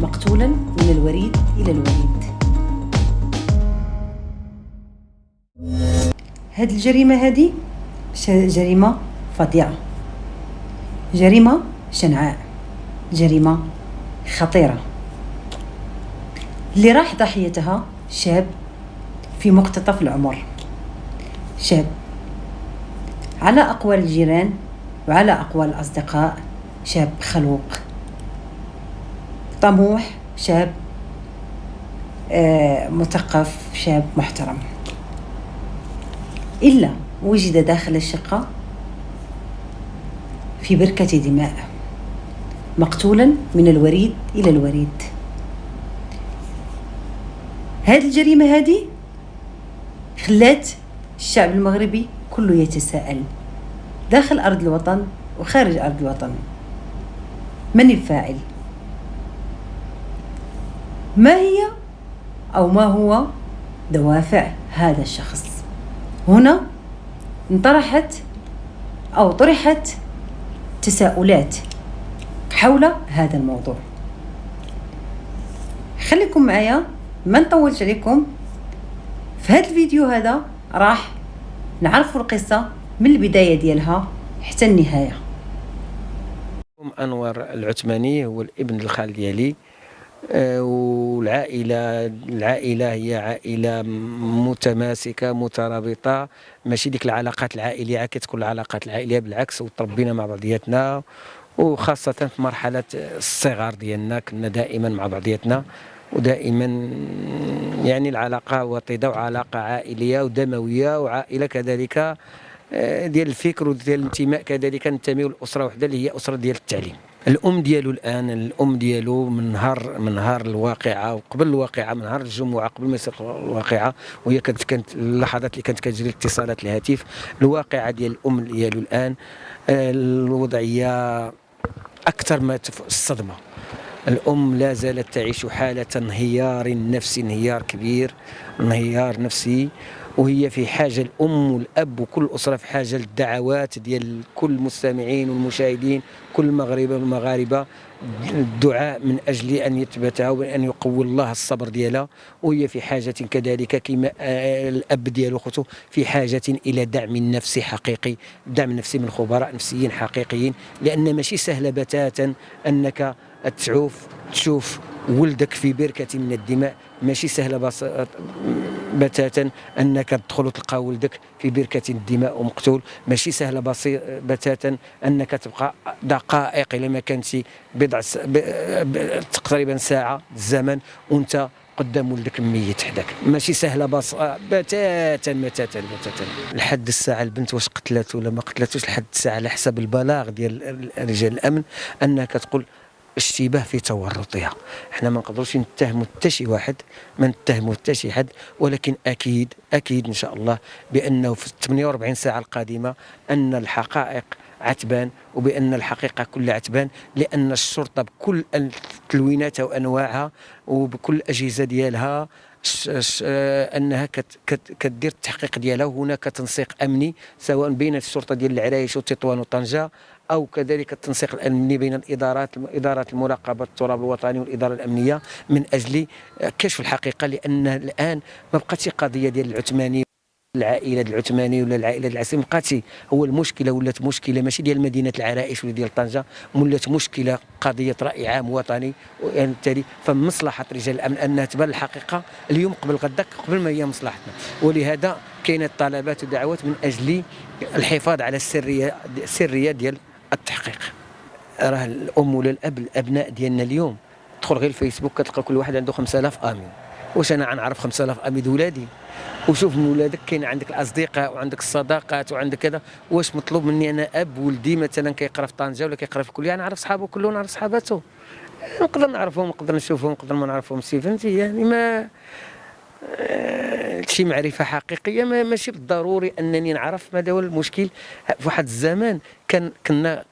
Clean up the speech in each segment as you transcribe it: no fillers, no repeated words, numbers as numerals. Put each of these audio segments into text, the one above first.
مقتولا من الوريد إلى الوريد. هذه الجريمة هذه جريمة فظيعة، جريمة شنعاء، جريمة خطيرة. اللي راح ضحيتها شاب في مقتطف العمر، شاب على أقوال الجيران وعلى أقوال الأصدقاء شاب خلوق طموح، شاب مثقف، شاب محترم. إلا وجد داخل الشقة في بركة دماء، مقتولا من الوريد إلى الوريد. هذه الجريمة هذه خلات الشعب المغربي كله يتساءل داخل أرض الوطن وخارج أرض الوطن: من الفاعل؟ ما هي أو ما هو دوافع هذا الشخص؟ هنا طرحت تساؤلات حول هذا الموضوع. خليكم معايا، ما نطولش عليكم. في هذا الفيديو هذا راح نعرفوا القصة من البداية ديالها حتى النهاية. أنور العثماني هو الابن الخال ديالي، والعائلة هي عائلة متماسكة مترابطة، ماشي ديك العلاقات العائلية كتكون العلاقات العائلية، بالعكس، وتربينا مع بعضياتنا، وخاصة في مرحلة الصغار ديالنا كنا دائما مع بعضياتنا، ودائما يعني العلاقة وطيدة وعلاقة عائلية ودموية، وعائلة كذلك ديال الفكر وديال الانتماء، كذلك ننتميو لأسرة وحدة اللي هي أسرة ديال التعليم. الأم ديالو الآن، الأم ديالو من نهار الواقعة وقبل الواقعة، من نهار الجمعة قبل ما يصير الواقعة، وهي كانت اللحظات اللي كانت كتجري اتصالات الهاتف، الواقعة ديال الأم ديالو الآن الوضعية أكثر ما الصدمة. الأم لا زالت تعيش حالة انهيار نفسي، انهيار كبير، انهيار نفسي، وهي في حاجة، الأم والأب وكل أسرة في حاجة للدعوات ديال كل المستمعين والمشاهدين، كل المغاربة والمغاربة، الدعاء من أجل أن يثبتها وأن يقوي الله الصبر ديالها. وهي في حاجة كذلك كما الأب ديالو خوتو في حاجة إلى دعم نفسي حقيقي، دعم نفسي من خبراء نفسيين حقيقيين، لأن ماشي سهلة بتاتا أنك تشوف ولدك في بركة من الدماء، ماشي سهلة بتاتا أنك تدخل وتلقى ولدك في بركة الدماء ومقتول، ماشي سهلة بتاتا أنك تبقى دقائق إلى ما كانت تقريبا ساعة الزمن وأنت قدام ولدك ميت حداك، ماشي سهلة بتاتا. لحد الساعة البنت واش قتلت ولا ما قتلتوش، لحد الساعة على حسب البلاغ ديال رجال الأمن أنك تقول اشتباه في تورطها. احنا ما نقدروش نتهموا حتى شي واحد، ما نتهموا حتى شي حد، ولكن اكيد ان شاء الله بانه في 48 ساعه القادمه ان الحقائق عتبان، وبان الحقيقه كلها عتبان، لان الشرطه بكل تلويناتها وانواعها وبكل الاجهزه ديالها انها كدير التحقيق ديالها، وهناك تنسيق امني سواء بين الشرطه ديال العرايش وتطوان وطنجه، او كذلك التنسيق الامني بين ادارات المراقبه التراب الوطني والاداره الامنيه من اجل كشف الحقيقه، لان الان ما بقاتش قضيه ديال العثماني، العائله العثماني ولا العائله العسيري، ما بقاتش هو المشكله، ولات مشكله ماشي ديال مدينه العرائش ولا ديال طنجه، ولات مشكله قضيه راي عام وطني، وبالتالي فمن مصلحه رجال الامن انها تبان الحقيقه اليوم قبل غداك، قبل ما هي مصلحتنا. ولهذا كاينه طلبات ودعوات من اجل الحفاظ على السريه ديال التحقيق. راه الام ولا الاب، الابناء ديالنا اليوم تدخل غير الفيسبوك كتلقى كل واحد عنده 5000 امين. واش انا غنعرف 5000 امين ولادي؟ وشوف من ولادك كاين عندك الاصدقاء وعندك الصداقات وعندك كذا، واش مطلوب مني انا اب ولدي مثلا كيقرا في طنجه ولا كيقرا في الكليه نعرف صحابه كلهم، نعرف صحاباته، نقدر نعرفهم، نقدر نشوفهم، نقدر ما نعرفهم، فهمتي؟ يعني ما شي معرفه حقيقيه ماشي بالضروري انني نعرف. هذا هو المشكل. في واحد الزمان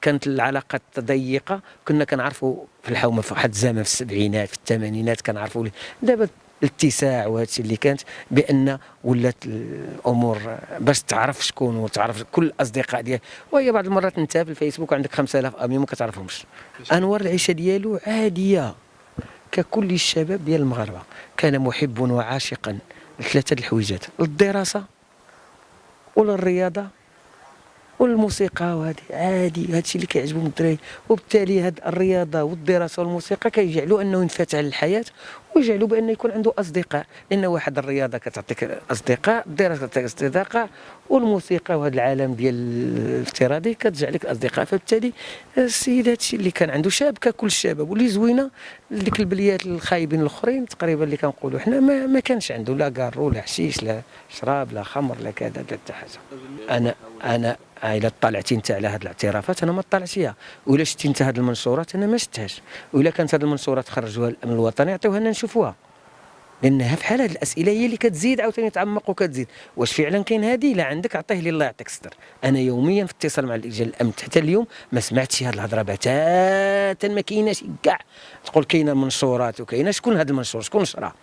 كانت العلاقات ضيقه، كنا كنعرفوا في الحومه، في واحد الزمان في السبعينات في الثمانينات كنعرفوا. دابا الاتساع وهادشي اللي كانت بان ولات الامور باش تعرف شكون وتعرف كل الاصدقاء ديالك، وهي بعض المرات انت في الفيسبوك عندك 5000 امين ما كتعرفهمش. انور العيشه ديالو عاديه، ككل الشباب ديال المغاربه كان محبا وعاشقا لثلاثه الحويجات، للدراسه وللرياضه والموسيقى، وهذه عادي، هذا الشيء اللي كيعجبهم الدراري. وبالتالي هاد الرياضه والدراسه والموسيقى كيجعلوا انه ينفتح للحياه، ويجعلوا بان يكون عنده اصدقاء، لان واحد الرياضه كتعطيك اصدقاء، الدراسه كتعطيك اصدقاء، والموسيقى وهذا العالم ديال الافتراضي كتجعل لك اصدقاء. فبالتالي السيد هذا الشيء اللي كان عنده شاب ككل الشباب، واللي زوينه ديك البليات الخايبين الاخرين تقريبا اللي كنقولوا حنا ما كانش عنده لا كارو لا حشيش لا شراب لا خمر لا كذا لا حتى حاجه. انا الا طلعتي انت على هذه الاعترافات انا ما طلعتيها، ولا شتي انت هذه المنشورات انا ما شفتهاش، ولا كانت هذه المنشورات خرجوها الامن الوطني عطيوها لنا نشوفوها، لانها بحال هذه الاسئله هي اللي كتزيد عاوتاني تعمق وكتزيد. واش فعلا كاين هذه؟ لا عندك عطيه لي الله يعطيك الستر. انا يوميا في اتصال مع رجال الامن، حتى اليوم ما سمعتش هذه الهضره بتاتا، ما كايناش كاع. تقول كاينه منشورات وكاينه، شكون هذا المنشور؟ شكون نشرها؟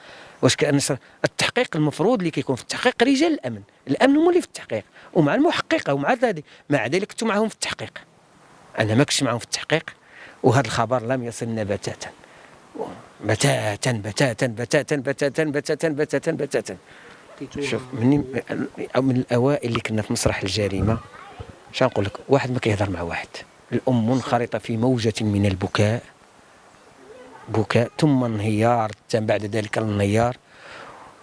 واش كان التحقيق المفروض اللي كيكون في التحقيق رجال الامن، الامن هما اللي في التحقيق ومع المحققه ومع ذلك، مع ذلك كنتو معهم في التحقيق، انا ما كنتش معهم في التحقيق، وهذا الخبر لم يصلنا بتاتا بتاتا بتاتا بتاتا بتاتا بتاتا بتاتا بتاتا. شوف من الاوائل اللي كنا في مسرح الجريمه، اش نقول لك، واحد ما كيهضر مع واحد، الام منخرطه في موجه من البكاء، بكاء ثم انهيار، ثم بعد ذلك الانهيار،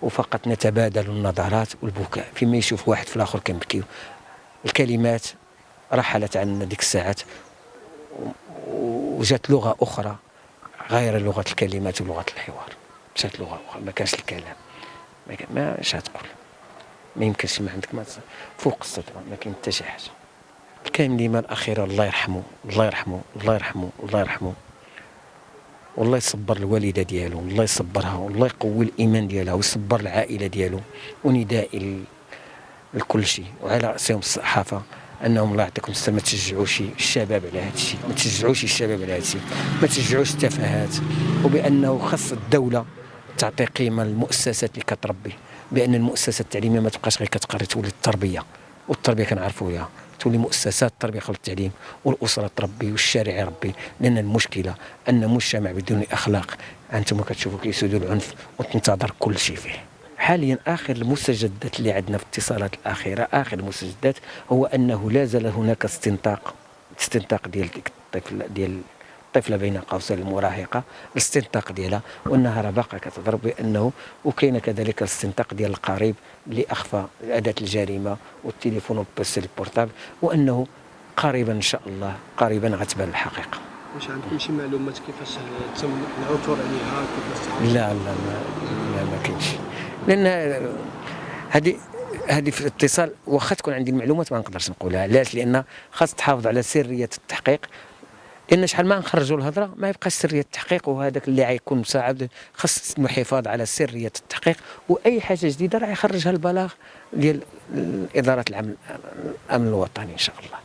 وفقط نتبادل النظرات والبكاء فيما يشوف واحد في الاخر كنبكيو. الكلمات رحلت عنا ديك الساعات، وجات لغه اخرى غير لغه الكلمات ولغه الحوار، جات لغه اخرى، ما كانش الكلام، ما اش تقول، ما يمكنش، ما عندك، ما فوق السطر، ما كاين حتى شي حاجه. الكلمه الاخيره الله يرحمه الله يرحمه الله يرحمه الله يرحمه، والله يصبر الوالده ديالو، والله يصبرها، والله يقوي الايمان ديالها، ويصبر العائله ديالو. وندائي لكل شيء وعلى راسهم الصحافه انهم الله يعطيكم الستر ما تشجعوش الشباب على هذا الشيء، ما تشجعوش الشباب على هذا الشيء، ما تشجعوش التفاهات، وبانه خص الدوله تعطي قيمه للمؤسسات اللي كتربي، بان المؤسسات التعليميه ما تبقاش غير كتقري، تولي التربيه، والتربيه كنعرفوها تولي مؤسسات التربيه قبل التعليم، والاسره تربي والشارع يربي. لان المشكله ان مجتمع بدون اخلاق انتم كتشوفوا كيسودوا العنف وتنتظر كل شيء فيه. حاليا اخر المستجدات اللي عندنا في الاتصالات الاخيره، اخر المستجدات هو انه لا زال هناك استنطاق ديال الطفله بين قوسين المراهقه، الاستنطاق ديالها، وانها راه باقا كتضرب بانه، وكاين كذلك الاستنطاق ديال القريب اللي اخفى اداه الجريمه والتليفون والبوست البورتابل، وانه قريبا ان شاء الله قريبا غتبان الحقيقه. واش عندكم شي معلومات كيفاش تم العثور عليها؟ لا ما كاينش، لان هذه في الاتصال واخا تكون عندي المعلومات ما نقدرش نقولها. علاش؟ لان خاص تحافظ على سريه التحقيق، لان شحال ما نخرجوا الهضره ما يبقاش سريه التحقيق، وهذاك اللي غيكون مساعد خاص الحفاظ على سريه التحقيق، واي حاجه جديده راه يخرجها البلاغ ديال اداره الامن الوطني ان شاء الله.